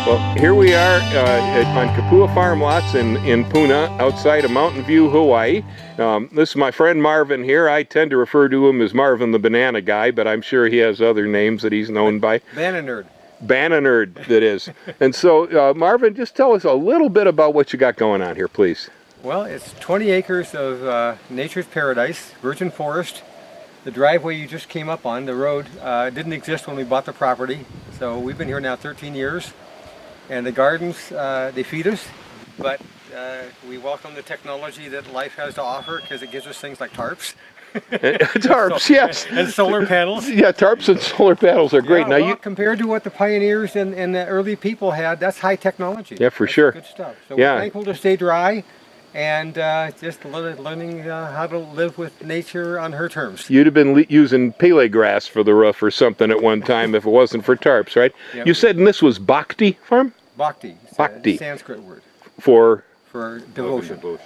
Well, here we are on Kapua Farm Lots in Puna, outside of Mountain View, Hawaii. This is my friend Marvin here. I tend to refer to him as Marvin the Banana Guy, but I'm sure he has other names that he's known by. Banana Nerd. Banana Nerd, that is. And so, Marvin, just tell us a little bit about what you got going on here, please. Well, it's 20 acres of nature's paradise, virgin forest. The driveway you just came up on, the road, didn't exist when we bought the property. So we've been here now 13 years. And the gardens, they feed us, but we welcome the technology that life has to offer because it gives us things like tarps. Tarps, yes. And solar panels. Yeah, tarps and solar panels are great. Yeah, Now, well, compared to what the pioneers and the early people had, that's high technology. Yeah, for that's sure. Good stuff. So yeah. We're thankful to stay dry and just learning how to live with nature on her terms. You'd have been using pele grass for the roof or something at one time if it wasn't for tarps, right? Yep. You said this was Bhakti farm? Bhakti. It's Bhakti. a Sanskrit word. For Devotion.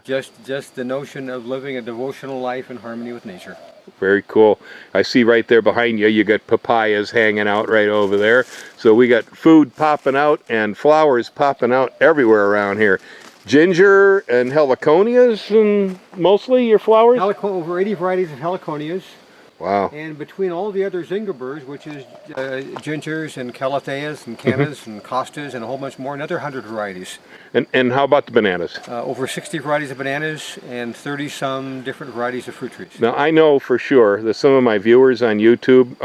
Just the notion of living a devotional life in harmony with nature. Very cool. I see right there behind you, you got papayas hanging out right over there. So we got food popping out and flowers popping out everywhere around here. Ginger and heliconias and mostly your flowers? Over 80 varieties of heliconias. Wow. And between all the other zingibers, which is gingers and calatheas and cannas and costas and a whole bunch more, another 100 varieties. And how about the bananas? Over 60 varieties of bananas and 30-some different varieties of fruit trees. Now, I know for sure that some of my viewers on YouTube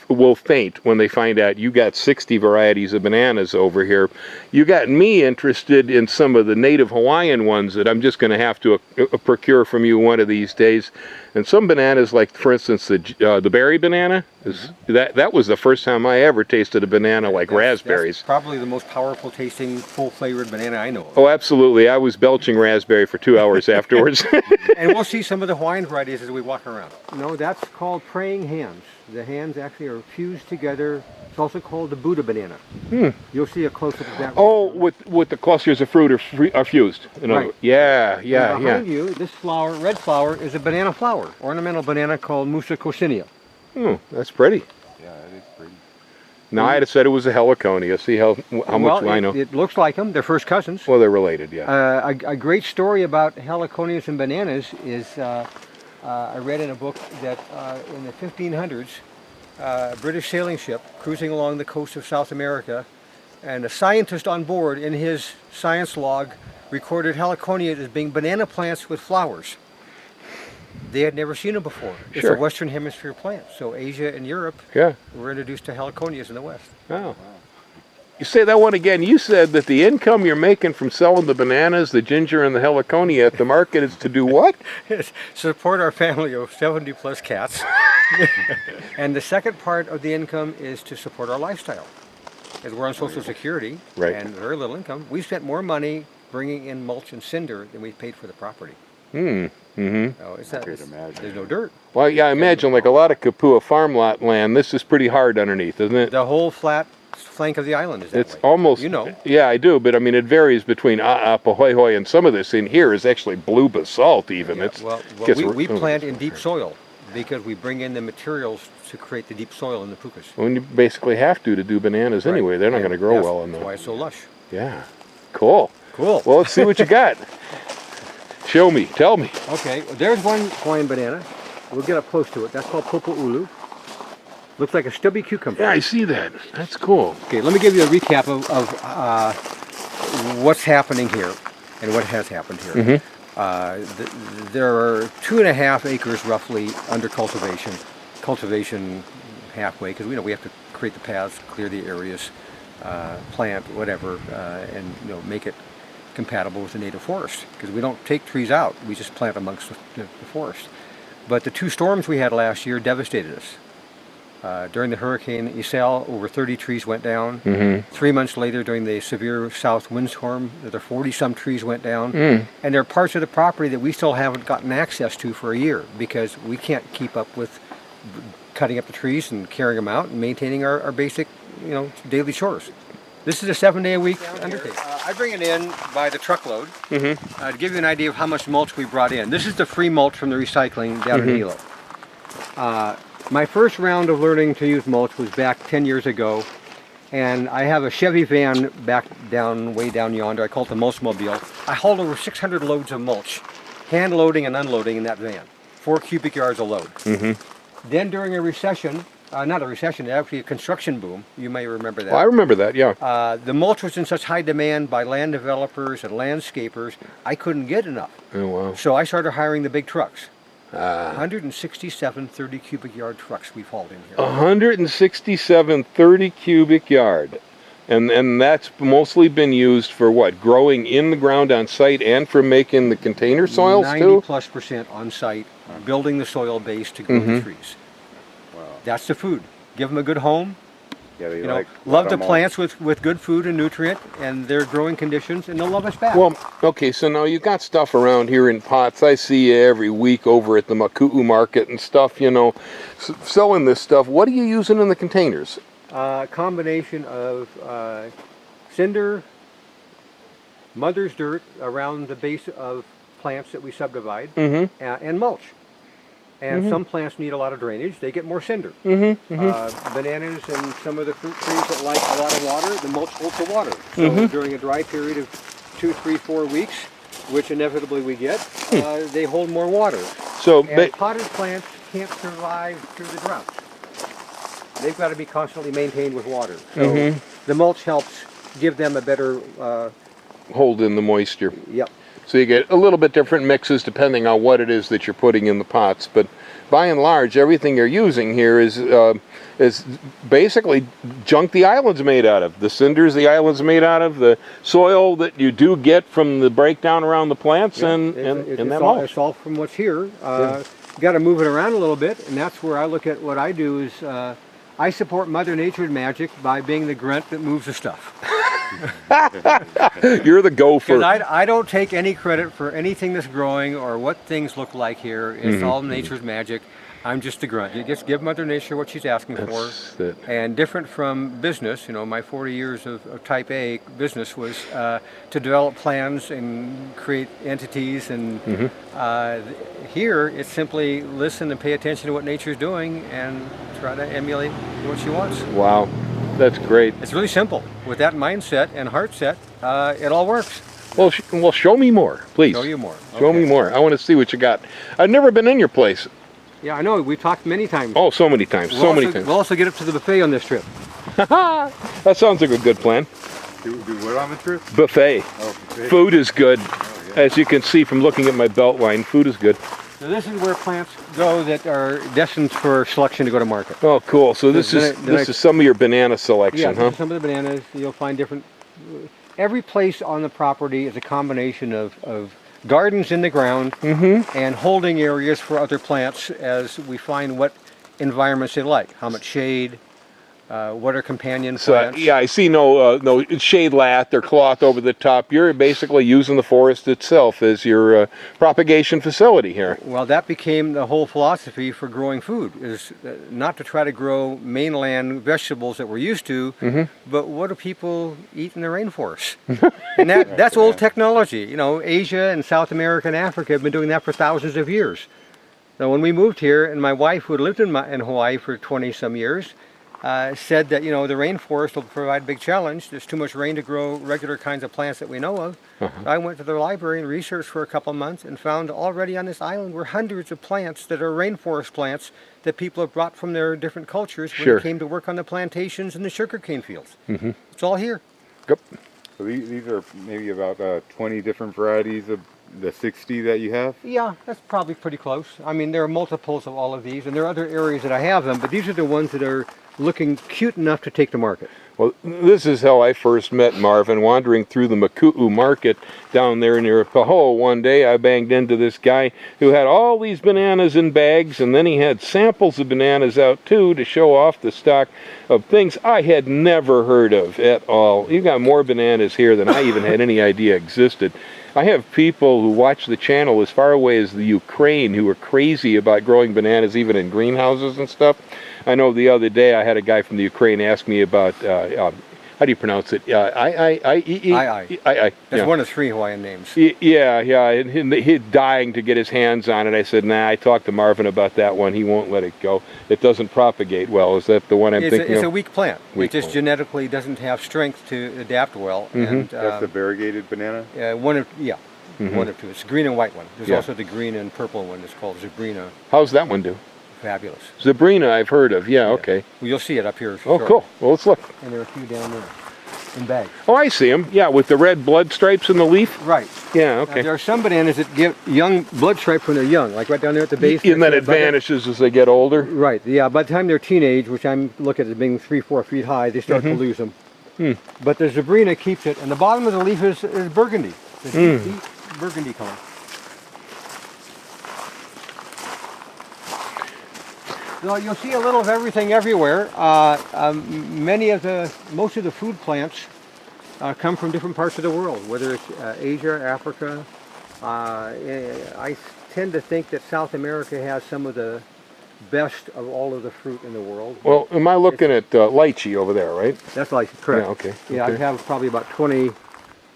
will faint when they find out you got 60 varieties of bananas over here. You got me interested in some of the native Hawaiian ones that I'm just going to have to procure from you one of these days. And some bananas, like for instance the berry banana, that was the first time I ever tasted a banana like raspberries. That's probably the most powerful tasting, full flavored banana I know of. Oh, absolutely. I was belching raspberry for 2 hours afterwards. And we'll see some of the Hawaiian varieties as we walk around. No, that's called praying hands. The hands actually are fused together. It's also called the Buddha banana. You'll see a close-up of that. Oh, with the clusters of fruit are fused. Right. Yeah. Behind you, this flower, red flower, is a banana flower, ornamental banana called Musa Marv. That's pretty. Yeah, it is pretty. Now, I'd have said it was a heliconia. See how much I know. It looks like them. They're first cousins. Well, they're related, yeah. A great story about heliconias and bananas is I read in a book that in the 1500s, a British sailing ship cruising along the coast of South America, and a scientist on board in his science log recorded heliconias as being banana plants with flowers. They had never seen them before. It's Sure. a Western Hemisphere plant. So Asia and Europe were introduced to heliconias in the West. Oh. You say that one again. You said that the income you're making from selling the bananas, the ginger, and the heliconia at the market is to do what? Support our family of 70 plus cats. And the second part of the income is to support our lifestyle. As we're on Social Security and very little income, we spent more money bringing in mulch and cinder than we paid for the property. So there's no dirt. Well, yeah, I imagine like a lot of Kapua farm lot land, this is pretty hard underneath, isn't it? The whole flat flank of the island is that It's way. almost, You know. Yeah, I do, but I mean it varies between Pahoehoe, and some of this in here is actually blue basalt even. Yeah, we plant in deep soil because we bring in the materials to create the deep soil in the pukas. Well, you basically have to do bananas anyway. They're not going to grow well in That's them. why it's so lush. Yeah, cool. Cool. Well, let's see what you got. Show me, tell me. Okay, well, there's one Hawaiian banana. We'll get up close to it. That's called popo'ulu. Looks like a stubby cucumber. Yeah, I see that. That's cool. Okay, let me give you a recap of what's happening here and what has happened here. There are 2.5 acres roughly under cultivation. Cultivation halfway, because we have to create the paths, clear the areas, plant whatever, and make it compatible with the native forest, because we don't take trees out, we just plant amongst the forest. But the 2 storms we had last year devastated us. During the Hurricane Isel, over 30 trees went down. 3 months later, during the severe south windstorm, there 40-some trees went down. And there are parts of the property that we still haven't gotten access to for a year because we can't keep up with cutting up the trees and carrying them out and maintaining our basic, daily chores. This is a 7-day-a-week undertaking. I bring it in by the truckload to give you an idea of how much mulch we brought in. This is the free mulch from the recycling down in Hilo. My first round of learning to use mulch was back 10 years ago And I have a Chevy van way down yonder. I call it the Mulchmobile. I hauled over 600 loads of mulch, hand loading and unloading in that van, 4 cubic yards a load. Then during a recession, not a recession, actually a construction boom, you may remember that. Well, I remember that, yeah. The mulch was in such high demand by land developers and landscapers, I couldn't get enough. Oh, wow. So I started hiring the big trucks. 167 30 cubic yard trucks we've hauled in here. 167 30 cubic yard. And that's mostly been used for what? Growing in the ground on site and for making the container soils 90+% on site, building the soil base to grow the trees. Wow. That's the food. Give them a good home. Yeah, they Love the plants with good food and nutrient and their growing conditions, and they'll love us back. Well, okay, so now you got stuff around here in pots. I see you every week over at the Maku'u market and stuff, selling this stuff. What are you using in the containers? Combination of cinder, mother's dirt around the base of plants that we subdivide, and mulch. And some plants need a lot of drainage. They get more cinder. Bananas and some of the fruit trees that like a lot of water, the mulch holds the water. So during a dry period of 2, 3, 4 weeks, which inevitably we get, they hold more water. So And potted plants can't survive through the drought. They've got to be constantly maintained with water. So the mulch helps give them a better... hold in the moisture. Yep. So you get a little bit different mixes depending on what it is that you're putting in the pots. But by and large, everything you're using here is basically junk the island's made out of. The cinders the island's made out of, the soil that you do get from the breakdown around the plants, and that mulch. It's all from what's here. Got to move it around a little bit, and that's where I look at what I do is I support Mother Nature's magic by being the grunt that moves the stuff. You're the gopher. Because I don't take any credit for anything that's growing or what things look like here. It's all nature's magic. I'm just the grunt. You just give Mother Nature what she's asking for. And different from business, my 40 years of type A business was to develop plans and create entities. And here, it's simply listen and pay attention to what nature's doing and try to emulate what she wants. Wow. That's great. It's really simple. With that mindset and heart set, it all works. Well, show me more, please. Show you more. Show me more. I want to see what you got. I've never been in your place. Yeah, I know. We've talked many times. Oh, so many times. We'll also get up to the buffet on this trip. That sounds like a good plan. Do what on the trip? Buffet. Oh, buffet. Food is good. Oh, yeah. As you can see from looking at my belt line, food is good. So this is where plants go that are destined for selection to go to market. Oh, cool. So this is some of your banana selection, yeah, some of the bananas. You'll find different. Every place on the property is a combination of gardens in the ground and holding areas for other plants as we find what environments they like, how much shade, what are companion plants. Yeah, I see no shade lath or cloth over the top. You're basically using the forest itself as your propagation facility here. Well, that became the whole philosophy for growing food, is not to try to grow mainland vegetables that we're used to, but what do people eat in the rainforest? And that's old technology. Asia and South America and Africa have been doing that for thousands of years. Now, when we moved here, and my wife, who had lived in Hawaii for 20-some years, said that, the rainforest will provide a big challenge. There's too much rain to grow regular kinds of plants that we know of. So I went to the library and researched for a couple of months and found already on this island were hundreds of plants that are rainforest plants that people have brought from their different cultures when they came to work on the plantations and the sugarcane fields. It's all here. Yep. So these are maybe about 20 different varieties of the 60 that you have? Yeah, that's probably pretty close. I mean, there are multiples of all of these, and there are other areas that I have them, but these are the ones that are looking cute enough to take to market. Well, this is how I first met Marvin, wandering through the Maku'u market down there near Paho. One day I banged into this guy who had all these bananas in bags, and then he had samples of bananas out too to show off the stock of things I had never heard of at all. You got more bananas here than I even had any idea existed. I have people who watch the channel as far away as the Ukraine who are crazy about growing bananas even in greenhouses and stuff. I know the other day I had a guy from the Ukraine ask me about how do you pronounce it? I. I. That's Yeah. one of 3 Hawaiian names. Yeah, yeah. And he's dying to get his hands on it. I said, nah, I talked to Marvin about that one. He won't let it go. It doesn't propagate well. Is that the one I'm thinking It's of? a weak plant. Weak it just plant. genetically doesn't have strength to adapt well. And That's the variegated banana? one of one of 2. It's a green and white one. There's Yeah. also the green and purple one. It's called Zabrina. How's that one do? Fabulous. Zabrina, I've heard of. Yeah, okay. Well, you'll see it up here. Oh, shortly. cool. Well, let's look. And there are a few down there in bags. Oh, I see them. Yeah, with the red blood stripes in the leaf. Right. Yeah, Now, okay. there are some bananas that get young blood stripes when they're young, like right down there at the base. And then next it to the bucket. vanishes as they get older. Right. Yeah. By the time they're teenage, which I'm looking at being 3-4 feet high, they start to lose them. But the Zabrina keeps it, and the bottom of the leaf is burgundy. It's a deep burgundy color. So you'll see a little of everything everywhere. Most of the food plants come from different parts of the world, whether it's Asia, Africa. I tend to think that South America has some of the best of all of the fruit in the world. Well, am I looking at lychee over there, right? That's like correct. Yeah, okay. Yeah, Okay. I have probably about 20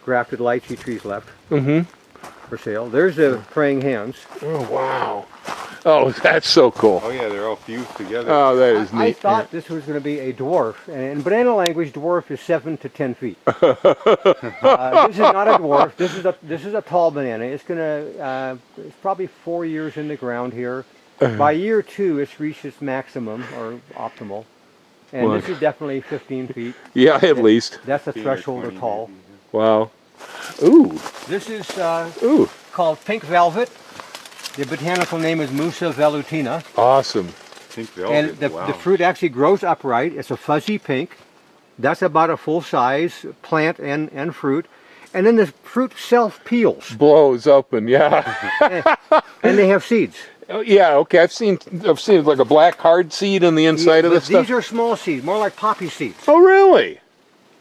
grafted lychee trees left Mm-hmm. for sale. There's the praying hands. Oh, wow. Oh, that's so cool. Oh yeah, they're all fused together. Oh, that is neat. I thought this was going to be a dwarf, and in banana language, dwarf is 7 to 10 feet. This is not a dwarf. This is a tall banana. It's it's probably 4 years in the ground here. By year 2, it's reached its maximum or optimal, and Well, this is definitely 15 feet. Yeah, at least. That's the 15 or threshold of 20 tall. maybe. Wow. Ooh. This is Ooh. called pink velvet. The botanical name is Musa velutina. Awesome. Pink velvet. And the wow. fruit actually grows upright. It's a fuzzy pink. That's about a full-size plant and fruit. And then the fruit self-peels. Blows open, yeah. And they have seeds. Oh, yeah, okay. I've seen like a black hard seed on the inside of But this stuff. these are small seeds, more like poppy seeds. Oh, really?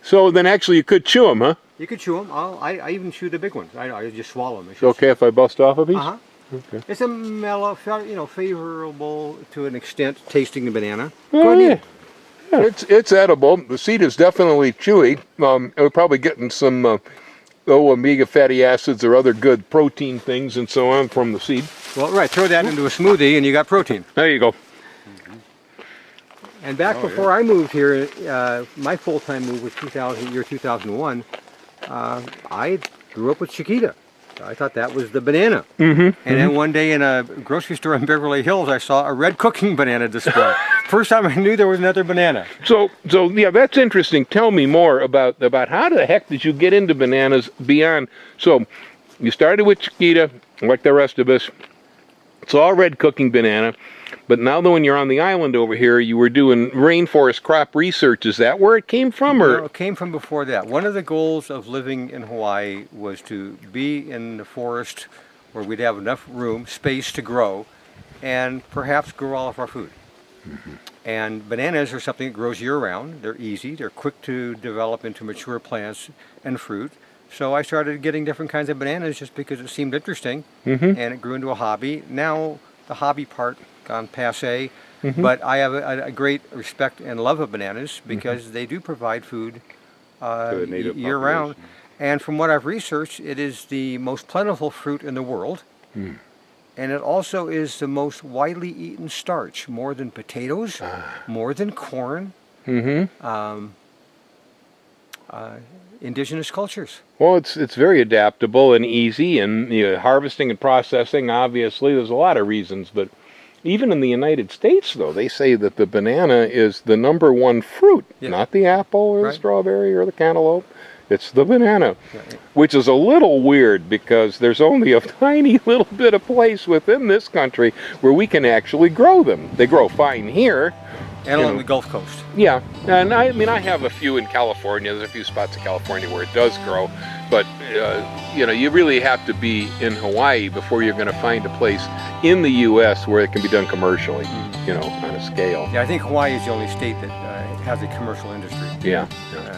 So then actually you could chew them, huh? You could chew them. I even chew the big ones. I just swallow them. It's okay if I bust off a piece? Uh-huh. Okay. It's a mellow, favorable to an extent tasting the banana. Oh, Go ahead and eat yeah. it. It's edible. The seed is definitely chewy. We're probably getting some omega fatty acids or other good protein things and so on from the seed. Well, right, throw that into a smoothie and you got protein. There you go. And back before I moved here, my full-time move was 2001. I grew up with Chiquita. I thought that was the banana. And then one day in a grocery store in Beverly Hills, I saw a red cooking banana display. First time I knew there was another banana. So yeah, that's interesting. Tell me more about how the heck did you get into bananas beyond? So you started with Chiquita, like the rest of us. It's all red cooking banana. But now that when you're on the island over here, you were doing rainforest crop research. Is that where it came from? Or No, it came from before that. One of the goals of living in Hawaii was to be in the forest where we'd have enough room, space to grow, and perhaps grow all of our food. And bananas are something that grows year-round. They're easy. They're quick to develop into mature plants and fruit. So I started getting different kinds of bananas just because it seemed interesting, and it grew into a hobby. Now the hobby part gone passe, but I have a great respect and love of bananas because they do provide food the native year-round. population. And from what I've researched, it is the most plentiful fruit in the world. And it also is the most widely eaten starch, more than potatoes, more than corn, indigenous cultures. well, it's very adaptable and easy, and harvesting and processing. Obviously, there's a lot of reasons, but even in the United States, though, they say that the banana is the #1 fruit, Yeah. not the apple or the Right. strawberry or the cantaloupe. It's the banana, Right. which is a little weird because there's only a tiny little bit of place within this country where we can actually grow them. They grow fine here. And You along know. the Gulf Coast. Yeah, and I mean, I have a few in California. There's a few spots in California where it does grow, but you really have to be in Hawaii before you're going to find a place in the U.S. where it can be done commercially, on a scale. Yeah, I think Hawaii is the only state that has a commercial industry. Yeah. Uh,